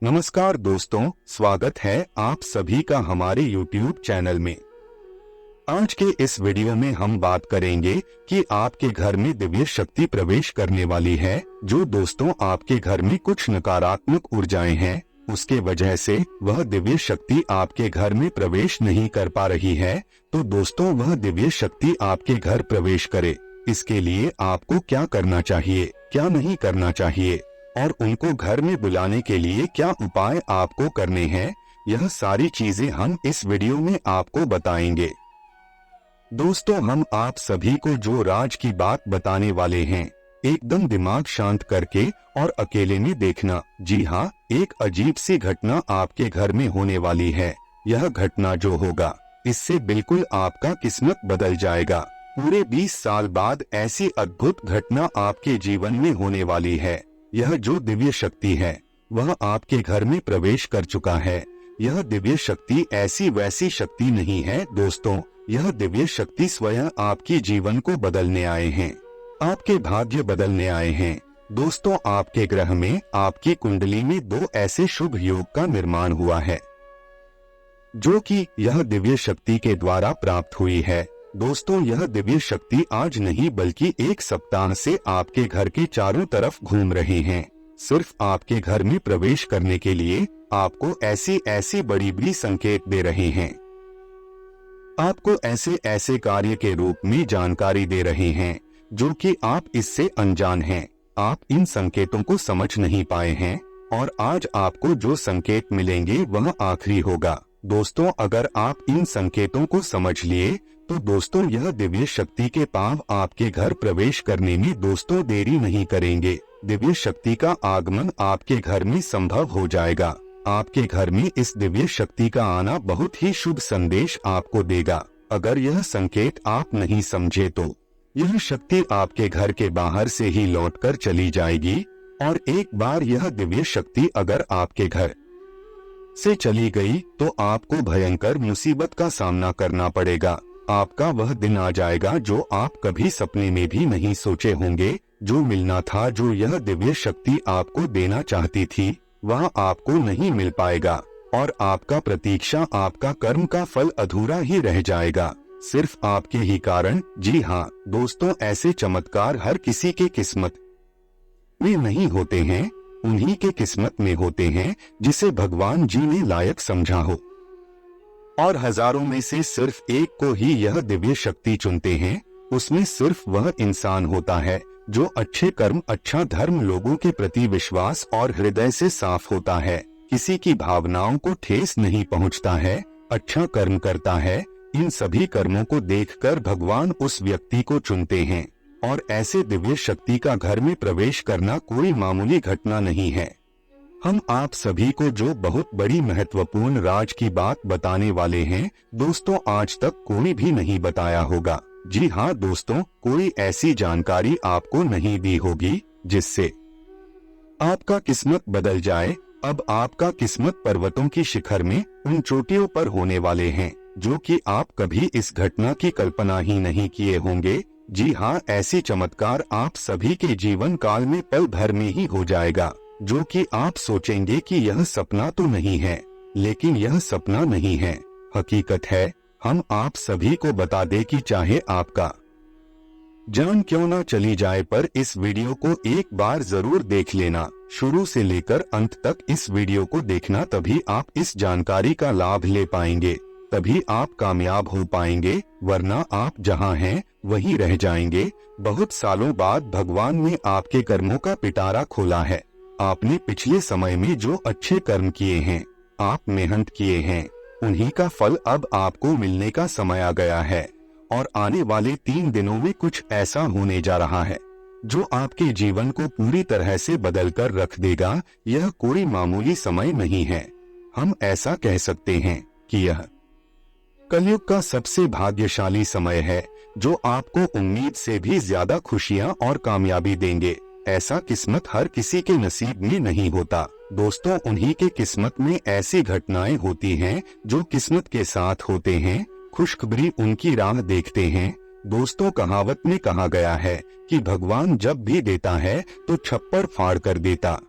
नमस्कार दोस्तों, स्वागत है आप सभी का हमारे YouTube चैनल में। आज के इस वीडियो में हम बात करेंगे कि आपके घर में दिव्य शक्ति प्रवेश करने वाली है। जो दोस्तों आपके घर में कुछ नकारात्मक ऊर्जाएं हैं, उसके वजह से वह दिव्य शक्ति आपके घर में प्रवेश नहीं कर पा रही है, तो दोस्तों वह दिव्य शक्ति आपके घर प्रवेश करे। इसके लिए आपको क्या करना चाहिए, क्या नहीं करना चाहिए और उनको घर में बुलाने के लिए क्या उपाय आपको करने हैं, यह सारी चीजें हम इस वीडियो में आपको बताएंगे। दोस्तों हम आप सभी को जो राज की बात बताने वाले हैं, एकदम दिमाग शांत करके और अकेले में देखना। जी हाँ, एक अजीब सी घटना आपके घर में होने वाली है। यह घटना जो होगा, इससे बिल्कुल आपका किस्मत बदल जाएगा। पूरे 20 साल बाद ऐसी अद्भुत घटना आपके जीवन में होने वाली है। यह जो दिव्य शक्ति है वह आपके घर में प्रवेश कर चुका है। यह दिव्य शक्ति ऐसी वैसी शक्ति नहीं है दोस्तों, यह दिव्य शक्ति स्वयं आपके जीवन को बदलने आए हैं, आपके भाग्य बदलने आए हैं। दोस्तों आपके ग्रह में, आपकी कुंडली में 2 ऐसे शुभ योग का निर्माण हुआ है जो कि यह दिव्य शक्ति के द्वारा प्राप्त हुई है। दोस्तों यह दिव्य शक्ति आज नहीं बल्कि 1 सप्ताह से आपके घर के चारों तरफ घूम रहे हैं। सिर्फ आपके घर में प्रवेश करने के लिए आपको ऐसी बड़ी बड़ी संकेत दे रहे हैं, आपको ऐसे कार्य के रूप में जानकारी दे रहे हैं जो कि आप इससे अनजान हैं। आप इन संकेतों को समझ नहीं पाए हैं और आज आपको जो संकेत मिलेंगे वह आखिरी होगा। दोस्तों अगर आप इन संकेतों को समझ लिए तो दोस्तों यह दिव्य शक्ति के पांव आपके घर प्रवेश करने में दोस्तों देरी नहीं करेंगे। दिव्य शक्ति का आगमन आपके घर में संभव हो जाएगा। आपके घर में इस दिव्य शक्ति का आना बहुत ही शुभ संदेश आपको देगा। अगर यह संकेत आप नहीं समझे तो यह शक्ति आपके घर के बाहर से ही लौटकर चली जाएगी और एक बार यह दिव्य शक्ति अगर आपके घर से चली गई तो आपको भयंकर मुसीबत का सामना करना पड़ेगा। आपका वह दिन आ जाएगा जो आप कभी सपने में भी नहीं सोचे होंगे। जो मिलना था, जो यह दिव्य शक्ति आपको देना चाहती थी, वह आपको नहीं मिल पाएगा और आपका प्रतीक्षा, आपका कर्म का फल अधूरा ही रह जाएगा, सिर्फ आपके ही कारण। जी हाँ दोस्तों, ऐसे चमत्कार हर किसी के किस्मत में नहीं होते हैं, उन्हीं के किस्मत में होते हैं जिसे भगवान जी ने लायक समझा हो। और हजारों में से सिर्फ एक को ही यह दिव्य शक्ति चुनते हैं। उसमें सिर्फ वह इंसान होता है जो अच्छे कर्म, अच्छा धर्म, लोगों के प्रति विश्वास और हृदय से साफ होता है, किसी की भावनाओं को ठेस नहीं पहुंचता है, अच्छा कर्म करता है। इन सभी कर्मों को देखकर भगवान उस व्यक्ति को चुनते हैं और ऐसे दिव्य शक्ति का घर में प्रवेश करना कोई मामूली घटना नहीं है। हम आप सभी को जो बहुत बड़ी महत्वपूर्ण राज की बात बताने वाले हैं दोस्तों, आज तक कोई भी नहीं बताया होगा। जी हाँ दोस्तों, कोई ऐसी जानकारी आपको नहीं दी होगी जिससे आपका किस्मत बदल जाए। अब आपका किस्मत पर्वतों की शिखर में, उन चोटियों पर होने वाले हैं जो कि आप कभी इस घटना की कल्पना ही नहीं किए होंगे। जी हाँ, ऐसी चमत्कार आप सभी के जीवन काल में पल भर में ही हो जाएगा, जो कि आप सोचेंगे कि यह सपना तो नहीं है, लेकिन यह सपना नहीं है, हकीकत है। हम आप सभी को बता दें कि चाहे आपका जान क्यों ना चली जाए, पर इस वीडियो को एक बार जरूर देख लेना। शुरू से लेकर अंत तक इस वीडियो को देखना, तभी आप इस जानकारी का लाभ ले पाएंगे, तभी आप कामयाब हो पाएंगे, वरना आप जहां हैं वहीं रह जाएंगे। बहुत सालों बाद भगवान ने आपके कर्मों का पिटारा खोला है। आपने पिछले समय में जो अच्छे कर्म किए हैं, आप मेहनत किए हैं, उन्हीं का फल अब आपको मिलने का समय आ गया है। और आने वाले 3 दिनों में कुछ ऐसा होने जा रहा है जो आपके जीवन को पूरी तरह से बदल कर रख देगा। यह कोई मामूली समय नहीं है। हम ऐसा कह सकते हैं कि यह कलयुग का सबसे भाग्यशाली समय है, जो आपको उम्मीद से भी ज्यादा खुशियां और कामयाबी देंगे। ऐसा किस्मत हर किसी के नसीब में नहीं होता दोस्तों, उन्हीं के किस्मत में ऐसी घटनाएं होती हैं जो किस्मत के साथ होते हैं। खुशखबरी उनकी राह देखते हैं। दोस्तों कहावत में कहा गया है कि भगवान जब भी देता है तो छप्पर फाड़ कर देता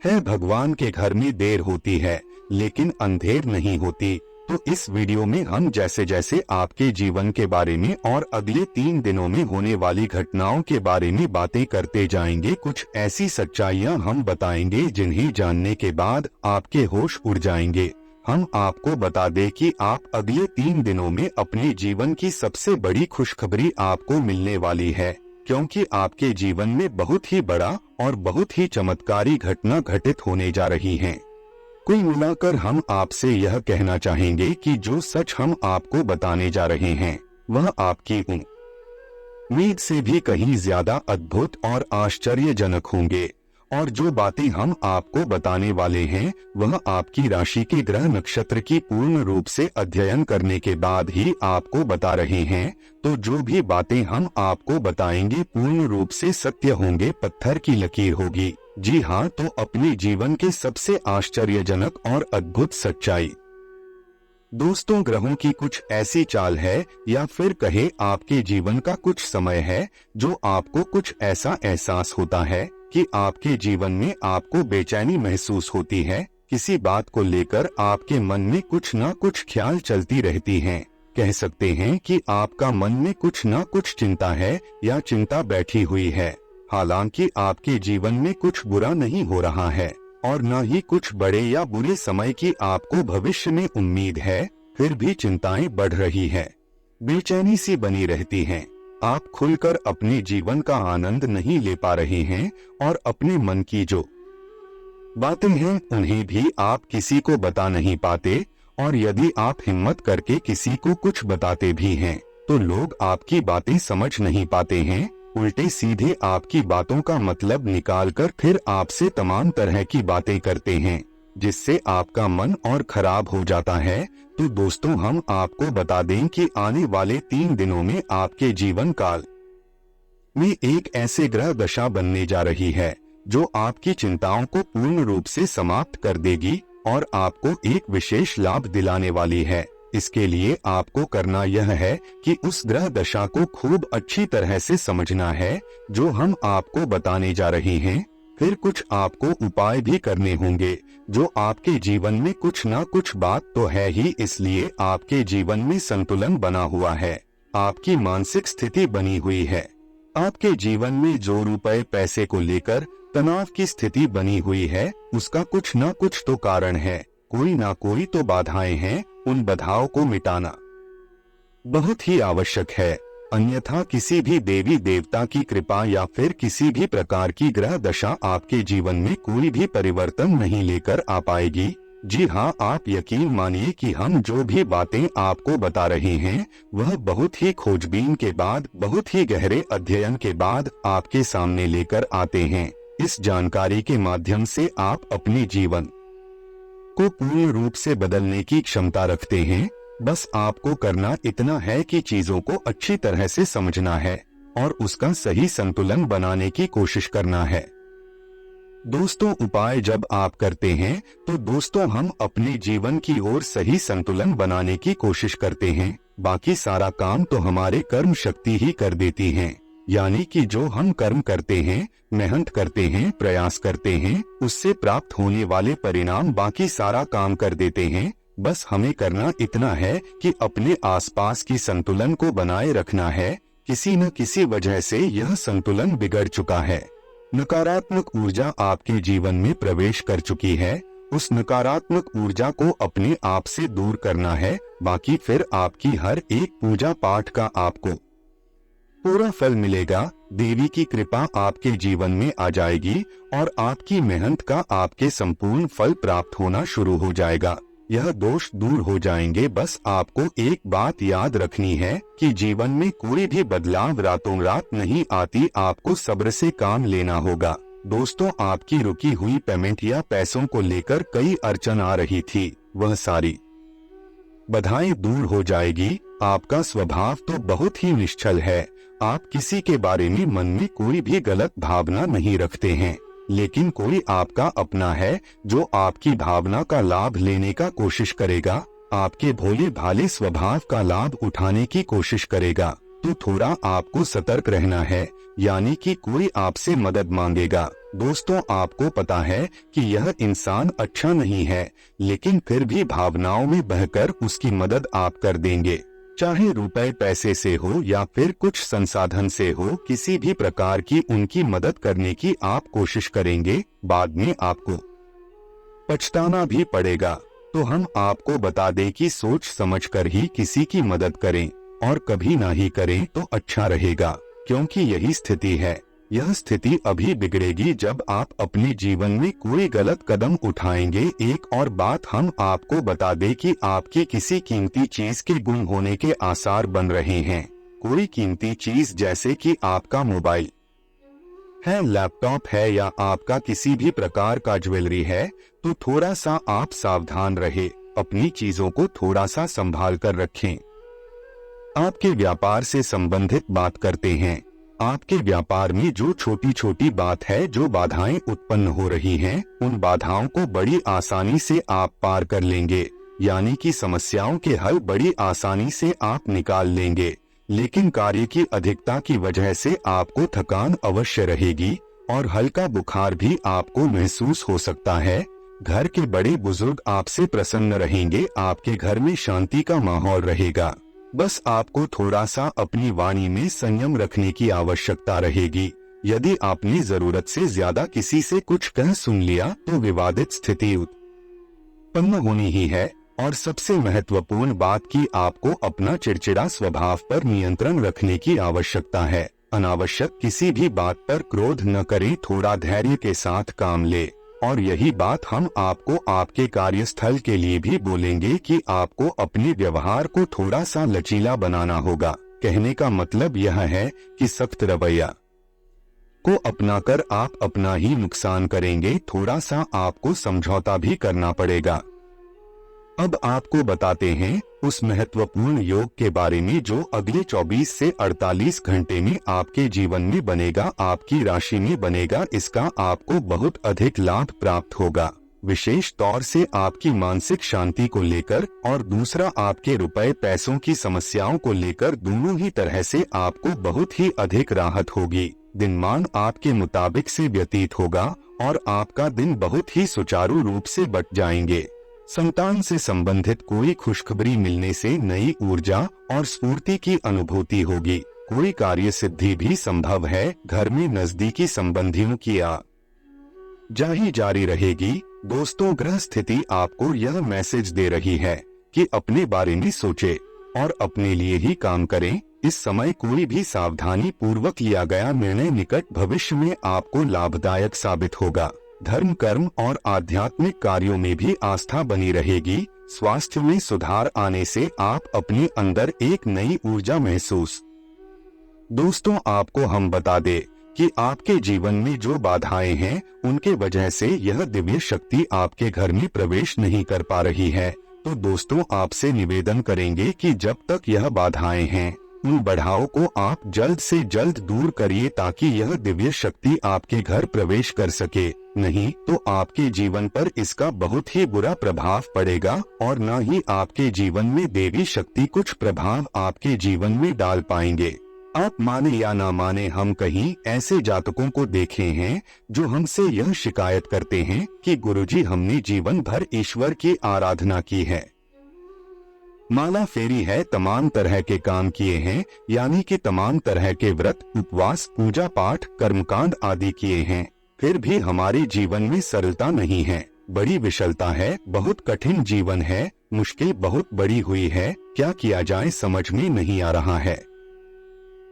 है भगवान के घर में देर होती है लेकिन अंधेर नहीं होती। तो इस वीडियो में हम जैसे जैसे आपके जीवन के बारे में और अगले 3 दिनों में होने वाली घटनाओं के बारे में बातें करते जाएंगे। कुछ ऐसी सच्चाइयां हम बताएंगे जिन्हें जानने के बाद आपके होश उड़ जाएंगे। हम आपको बता दें कि आप अगले 3 दिनों में अपने जीवन की सबसे बड़ी खुशखबरी आपको मिलने वाली है, क्योंकि आपके जीवन में बहुत ही बड़ा और बहुत ही चमत्कारी घटना घटित होने जा रही है। कुल मिलाकर हम आपसे यह कहना चाहेंगे कि जो सच हम आपको बताने जा रहे हैं वह आपकी उम्मीद से भी कहीं ज्यादा अद्भुत और आश्चर्यजनक होंगे। और जो बातें हम आपको बताने वाले हैं वह आपकी राशि के ग्रह नक्षत्र की पूर्ण रूप से अध्ययन करने के बाद ही आपको बता रहे हैं। तो जो भी बातें हम आपको बताएंगे पूर्ण रूप से सत्य होंगे, पत्थर की लकीर होगी। जी हाँ, तो अपने जीवन के सबसे आश्चर्यजनक और अद्भुत सच्चाई। दोस्तों, ग्रहों की कुछ ऐसी चाल है या फिर कहे आपके जीवन का कुछ समय है जो आपको कुछ ऐसा एहसास होता है कि आपके जीवन में आपको बेचैनी महसूस होती है। किसी बात को लेकर आपके मन में कुछ ना कुछ ख्याल चलती रहती हैं। कह सकते हैं कि आपका मन में कुछ ना कुछ चिंता है या चिंता बैठी हुई है। हालांकि आपके जीवन में कुछ बुरा नहीं हो रहा है और न ही कुछ बड़े या बुरे समय की आपको भविष्य में उम्मीद है, फिर भी चिंताएं बढ़ रही है, बेचैनी सी बनी रहती हैं। आप खुलकर अपने जीवन का आनंद नहीं ले पा रहे हैं और अपने मन की जो बातें हैं उन्हें भी आप किसी को बता नहीं पाते। और यदि आप हिम्मत करके किसी को कुछ बताते भी हैं तो लोग आपकी बातें समझ नहीं पाते हैं, उल्टे सीधे आपकी बातों का मतलब निकालकर फिर आपसे तमाम तरह की बातें करते हैं, जिससे आपका मन और खराब हो जाता है। तो दोस्तों, हम आपको बता दें कि आने वाले 3 दिनों में आपके जीवन काल में एक ऐसे ग्रह दशा बनने जा रही है जो आपकी चिंताओं को पूर्ण रूप से समाप्त कर देगी और आपको एक विशेष लाभ दिलाने वाली है। इसके लिए आपको करना यह है कि उस ग्रह दशा को खूब अच्छी तरह से समझना है जो हम आपको बताने जा रहे हैं। फिर कुछ आपको उपाय भी करने होंगे जो आपके जीवन में कुछ ना कुछ बात तो है ही, इसलिए आपके जीवन में संतुलन बना हुआ है, आपकी मानसिक स्थिति बनी हुई है। आपके जीवन में जो रुपए पैसे को लेकर तनाव की स्थिति बनी हुई है उसका कुछ ना कुछ तो कारण है, कोई ना कोई तो बाधाएं हैं। उन बाधाओं को मिटाना बहुत ही आवश्यक है, अन्यथा किसी भी देवी देवता की कृपा या फिर किसी भी प्रकार की ग्रह दशा आपके जीवन में कोई भी परिवर्तन नहीं लेकर आ पाएगी। जी हाँ, आप यकीन मानिए कि हम जो भी बातें आपको बता रहे हैं वह बहुत ही खोजबीन के बाद, बहुत ही गहरे अध्ययन के बाद आपके सामने लेकर आते हैं। इस जानकारी के माध्यम से आप अपने जीवन को पूर्ण रूप से बदलने की क्षमता रखते हैं। बस आपको करना इतना है कि चीजों को अच्छी तरह से समझना है और उसका सही संतुलन बनाने की कोशिश करना है। दोस्तों, उपाय जब आप करते हैं तो दोस्तों हम अपने जीवन की ओर सही संतुलन बनाने की कोशिश करते हैं। बाकी सारा काम तो हमारे कर्म शक्ति ही कर देती है। यानी कि जो हम कर्म करते हैं, मेहनत करते हैं, प्रयास करते हैं, उससे प्राप्त होने वाले परिणाम बाकी सारा काम कर देते हैं। बस हमें करना इतना है कि अपने आसपास की संतुलन को बनाए रखना है। किसी न किसी वजह से यह संतुलन बिगड़ चुका है, नकारात्मक ऊर्जा आपके जीवन में प्रवेश कर चुकी है। उस नकारात्मक ऊर्जा को अपने आप से दूर करना है। बाकी फिर आपकी हर एक पूजा पाठ का आपको पूरा फल मिलेगा। देवी की कृपा आपके जीवन में आ जाएगी और आपकी मेहनत का आपके संपूर्ण फल प्राप्त होना शुरू हो जाएगा। यह दोष दूर हो जाएंगे। बस आपको एक बात याद रखनी है कि जीवन में कोई भी बदलाव रातों रात नहीं आती, आपको सब्र से काम लेना होगा। दोस्तों, आपकी रुकी हुई पेमेंट या पैसों को लेकर कई अड़चन आ रही थी, वह सारी बाधाएं दूर हो जाएगी। आपका स्वभाव तो बहुत ही निश्चल है, आप किसी के बारे में मन में कोई भी गलत भावना नहीं रखते हैं, लेकिन कोई आपका अपना है जो आपकी भावना का लाभ लेने का कोशिश करेगा, आपके भोले भाले स्वभाव का लाभ उठाने की कोशिश करेगा। तो थोड़ा आपको सतर्क रहना है, यानी कि कोई आपसे मदद मांगेगा। दोस्तों, आपको पता है कि यह इंसान अच्छा नहीं है, लेकिन फिर भी भावनाओं में बहकर उसकी मदद आप कर देंगे। चाहे रुपए पैसे से हो या फिर कुछ संसाधन से हो, किसी भी प्रकार की उनकी मदद करने की आप कोशिश करेंगे, बाद में आपको पछताना भी पड़ेगा। तो हम आपको बता दें कि सोच समझकर ही किसी की मदद करें, और कभी ना ही करें तो अच्छा रहेगा, क्योंकि यही स्थिति है। यह स्थिति अभी बिगड़ेगी जब आप अपने जीवन में कोई गलत कदम उठाएंगे। एक और बात हम आपको बता दें कि आपकी किसी कीमती चीज के गुम होने के आसार बन रहे हैं। कोई कीमती चीज जैसे कि आपका मोबाइल है, लैपटॉप है या आपका किसी भी प्रकार का ज्वेलरी है, तो थोड़ा सा आप सावधान रहे, अपनी चीजों को थोड़ा सा संभाल कर रखें। आपके व्यापार से संबंधित बात करते हैं। आपके व्यापार में जो छोटी छोटी बात है, जो बाधाएं उत्पन्न हो रही हैं, उन बाधाओं को बड़ी आसानी से आप पार कर लेंगे, यानी कि समस्याओं के हल बड़ी आसानी से आप निकाल लेंगे। लेकिन कार्य की अधिकता की वजह से आपको थकान अवश्य रहेगी और हल्का बुखार भी आपको महसूस हो सकता है। घर के बड़े बुजुर्ग आपसे प्रसन्न रहेंगे, आपके घर में शांति का माहौल रहेगा। बस आपको थोड़ा सा अपनी वाणी में संयम रखने की आवश्यकता रहेगी। यदि आपने जरूरत से ज्यादा किसी से कुछ कह सुन लिया तो विवादित स्थिति उत्पन्न होनी ही है। और सबसे महत्वपूर्ण बात कि आपको अपना चिड़चिड़ा स्वभाव पर नियंत्रण रखने की आवश्यकता है। अनावश्यक किसी भी बात पर क्रोध न करें, थोड़ा धैर्य के साथ काम ले। और यही बात हम आपको आपके कार्यस्थल के लिए भी बोलेंगे कि आपको अपने व्यवहार को थोड़ा सा लचीला बनाना होगा। कहने का मतलब यह है कि सख्त रवैया को अपनाकर आप अपना ही नुकसान करेंगे, थोड़ा सा आपको समझौता भी करना पड़ेगा। अब आपको बताते हैं उस महत्वपूर्ण योग के बारे में जो अगले 24 से 48 घंटे में आपके जीवन में बनेगा, आपकी राशि में बनेगा। इसका आपको बहुत अधिक लाभ प्राप्त होगा, विशेष तौर से आपकी मानसिक शांति को लेकर, और दूसरा आपके रुपए पैसों की समस्याओं को लेकर। दोनों ही तरह से आपको बहुत ही अधिक राहत होगी। दिनमान आपके मुताबिक से व्यतीत होगा और आपका दिन बहुत ही सुचारू रूप से बट जाएंगे। संतान से संबंधित कोई खुशखबरी मिलने से नई ऊर्जा और स्फूर्ति की अनुभूति होगी। कोई कार्य सिद्धि भी संभव है। घर में नजदीकी संबंधियों की आवाजाही जारी रहेगी। दोस्तों, ग्रह स्थिति आपको यह मैसेज दे रही है कि अपने बारे में सोचे और अपने लिए ही काम करें। इस समय कोई भी सावधानी पूर्वक लिया गया निर्णय निकट भविष्य में आपको लाभदायक साबित होगा। धर्म, कर्म और आध्यात्मिक कार्यों में भी आस्था बनी रहेगी। स्वास्थ्य में सुधार आने से आप अपने अंदर एक नई ऊर्जा महसूस। दोस्तों, आपको हम बता दें कि आपके जीवन में जो बाधाएं हैं, उनके वजह से यह दिव्य शक्ति आपके घर में प्रवेश नहीं कर पा रही है। तो दोस्तों, आपसे निवेदन करेंगे कि जब तक यह बाधाएं हैं, उन बाधाओं को आप जल्द से जल्द दूर करिए, ताकि यह दिव्य शक्ति आपके घर प्रवेश कर सके। नहीं तो आपके जीवन पर इसका बहुत ही बुरा प्रभाव पड़ेगा और न ही आपके जीवन में देवी शक्ति कुछ प्रभाव आपके जीवन में डाल पाएंगे। आप माने या ना माने, हम कहीं ऐसे जातकों को देखे हैं जो हमसे यह शिकायत करते हैं कि गुरुजी, हमने जीवन भर ईश्वर की आराधना की है, माला फेरी है, तमाम तरह के काम किए हैं, यानी कि तमाम तरह के व्रत, उपवास, पूजा पाठ, कर्मकांड आदि किए हैं, फिर भी हमारे जीवन में सरलता नहीं है, बड़ी विषलता है, बहुत कठिन जीवन है, मुश्किल बहुत बड़ी हुई है, क्या किया जाए समझ में नहीं आ रहा है।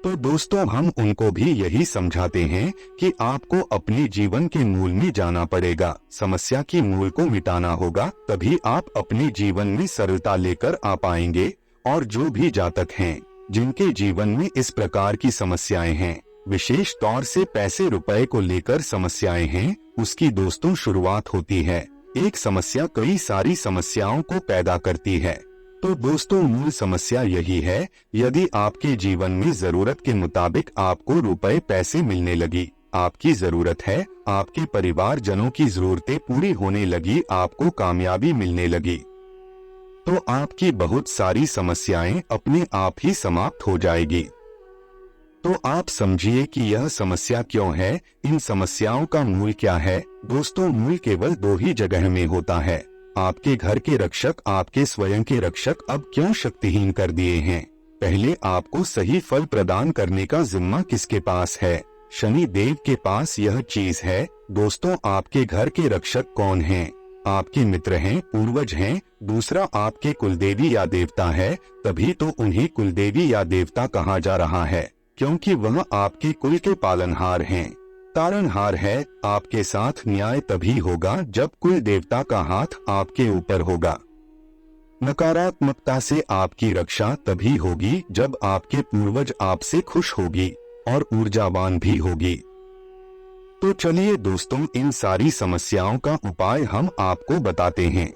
तो दोस्तों, हम उनको भी यही समझाते हैं कि आपको अपने जीवन के मूल में जाना पड़ेगा, समस्या की मूल को मिटाना होगा, तभी आप अपने जीवन में सरलता लेकर आ पाएंगे। और जो भी जातक हैं जिनके जीवन में इस प्रकार की समस्याएं हैं, विशेष तौर से पैसे रुपए को लेकर समस्याएं हैं, उसकी दोस्तों शुरुआत होती है। एक समस्या कई सारी समस्याओं को पैदा करती है। तो दोस्तों, मूल समस्या यही है, यदि आपके जीवन में जरूरत के मुताबिक आपको रुपए पैसे मिलने लगी, आपकी जरूरत है, आपके परिवार जनों की जरूरतें पूरी होने लगी, आपको कामयाबी मिलने लगी, तो आपकी बहुत सारी समस्याएं अपने आप ही समाप्त हो जाएगी। तो आप समझिए कि यह समस्या क्यों है, इन समस्याओं का मूल क्या है। दोस्तों, मूल केवल दो ही जगह में होता है। आपके घर के रक्षक, आपके स्वयं के रक्षक अब क्यों शक्तिहीन कर दिए हैं। पहले आपको सही फल प्रदान करने का जिम्मा किसके पास है? शनि देव के पास यह चीज है। दोस्तों, आपके घर के रक्षक कौन हैं? आपके मित्र हैं, पूर्वज हैं। दूसरा, आपके कुलदेवी या देवता है, तभी तो उन्हें कुलदेवी या देवता कहा जा रहा है, क्योंकि वह आपके कुल के पालनहार हैं, तारणहार है। आपके साथ न्याय तभी होगा जब कुल देवता का हाथ आपके ऊपर होगा। नकारात्मकता से आपकी रक्षा तभी होगी जब आपके पूर्वज आपसे खुश होगी और ऊर्जावान भी होगी। तो चलिए दोस्तों, इन सारी समस्याओं का उपाय हम आपको बताते हैं।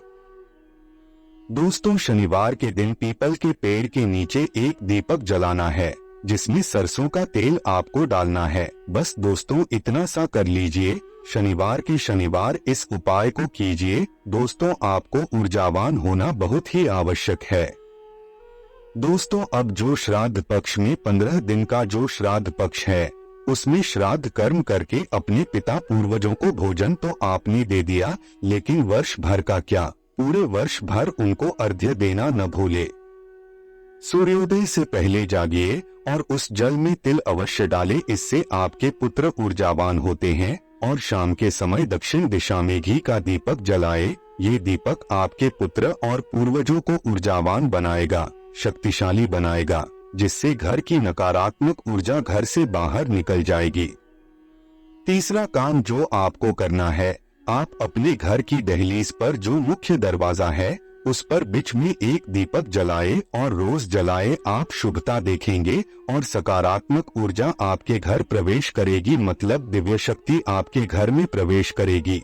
दोस्तों, शनिवार के दिन पीपल के पेड़ के नीचे एक दीपक जलाना है, जिसमें सरसों का तेल आपको डालना है। बस दोस्तों, इतना सा कर लीजिए। शनिवार के शनिवार इस उपाय को कीजिए। दोस्तों, आपको ऊर्जावान होना बहुत ही आवश्यक है। दोस्तों, अब जो श्राद्ध पक्ष में 15 दिन का जो श्राद्ध पक्ष है, उसमें श्राद्ध कर्म करके अपने पिता पूर्वजों को भोजन तो आपने दे दिया, लेकिन वर्ष भर का क्या, पूरे वर्ष भर उनको अर्घ्य देना न भूले। सूर्योदय से पहले जागिए और उस जल में तिल अवश्य डालें, इससे आपके पुत्र ऊर्जावान होते हैं। और शाम के समय दक्षिण दिशा में घी का दीपक जलाए। ये दीपक आपके पुत्र और पूर्वजों को ऊर्जावान बनाएगा, शक्तिशाली बनाएगा, जिससे घर की नकारात्मक ऊर्जा घर से बाहर निकल जाएगी। तीसरा काम जो आपको करना है, आप अपने घर की दहलीज पर जो मुख्य दरवाजा है, उस पर बीच में एक दीपक जलाए और रोज जलाए। आप शुभता देखेंगे और सकारात्मक ऊर्जा आपके घर प्रवेश करेगी, मतलब दिव्य शक्ति आपके घर में प्रवेश करेगी।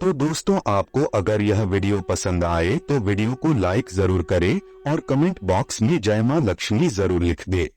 तो दोस्तों, आपको अगर यह वीडियो पसंद आए तो वीडियो को लाइक जरूर करें और कमेंट बॉक्स में जय मां लक्ष्मी जरूर लिख दे।